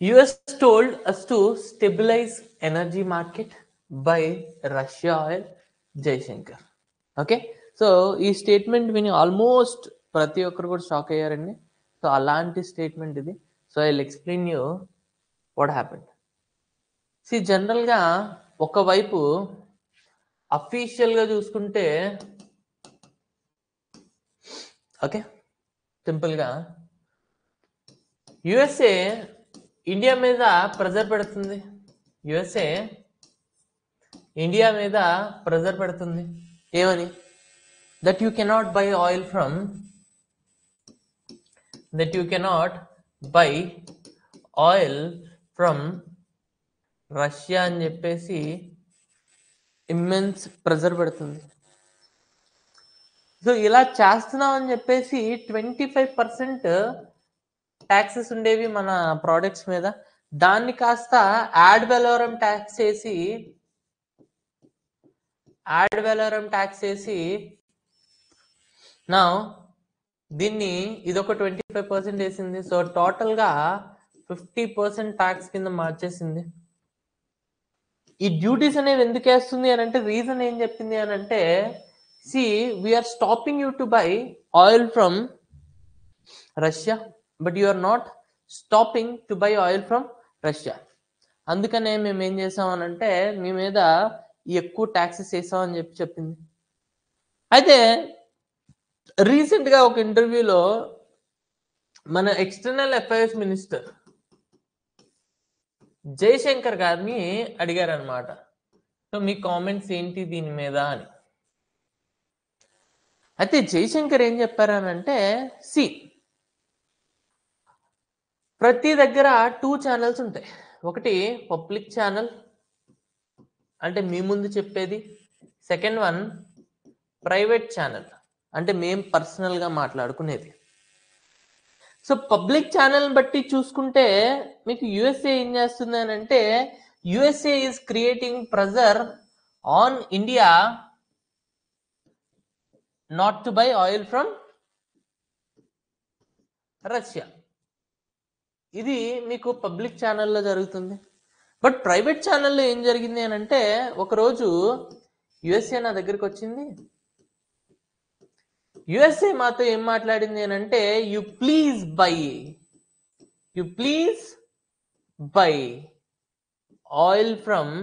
US told us to stabilize energy market by Russia oil, Jaishankar. Okay, so ఈ statement విని almost ప్రతి ఒక్కరు కూడా షాక్ అయ్యారండి. సో అలాంటి స్టేట్మెంట్ ఇది. So I will explain you what happened. జనరల్గా ఒకవైపు అఫీషియల్గా చూసుకుంటే, ఓకే, సింపుల్గా యుఎస్ఏ ఇండియా మీద ప్రెజర్ పెడుతుంది. యుఎస్ఏ ఇండియా మీద ప్రెజర్ పెడుతుంది ఏమని? That you cannot by oil from Russia అని చెప్పేసి ఇమ్మెన్స్ ప్రెజర్ పెడుతుంది. సో ఇలా చేస్తున్నాం అని చెప్పేసి 25% ట్యాక్సెస్ ఉండేవి మన ప్రోడక్ట్స్ మీద. దాన్ని కాస్త యాడ్ వెలోరం ట్యాక్స్ వేసి నా దీన్ని ఇదొక 25% వేసింది. సో టోటల్ గా 50% ట్యాక్స్ కింద మార్చేసింది. ఈ డ్యూటీస్ అనేవి ఎందుకు వేస్తుంది అని అంటే, రీజన్ ఏం చెప్పింది అని అంటే, we're stopping you to buy oil from Russia, but you are not stopping to buy oil from Russia. అందుకనే మేము ఏం చేసామనంటే, మీ మీద ఎక్కువ ట్యాక్సెస్ వేసామని చెప్పింది. అయితే రీసెంట్గా ఒక ఇంటర్వ్యూలో మన ఎక్స్టర్నల్ అఫైర్స్ మినిస్టర్ జయశంకర్ గారిని అడిగారనమాట, సో మీ కామెంట్స్ ఏంటి దీని మీద అని. అయితే జయశంకర్ ఏం చెప్పారనంటే, ప్రతి దగ్గర 2 ఛానల్స్ ఉంటాయి. ఒకటి పబ్లిక్ ఛానల్, అంటే మీ ముందు చెప్పేది. సెకండ్ వన్ ప్రైవేట్ ఛానల్, అంటే మేము పర్సనల్గా మాట్లాడుకునేది. సో పబ్లిక్ ఛానల్ బట్టి చూసుకుంటే మీకు యుఎస్ఏ ఏం చేస్తుంది అని అంటే, USA is creating pressure on India not to buy oil from Russia. ఇది మీకు పబ్లిక్ ఛానల్లో జరుగుతుంది. బట్ ప్రైవేట్ ఛానల్లో ఏం జరిగింది అని అంటే, ఒకరోజు యుఎస్ఏ నా దగ్గరికి వచ్చింది. యుఎస్ఏ మాతో ఏం మాట్లాడింది అని అంటే, you please by oil from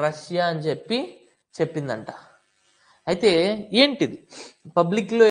Russia అని చెప్పిందంట. అయితే ఏంటిది పబ్లిక్ లో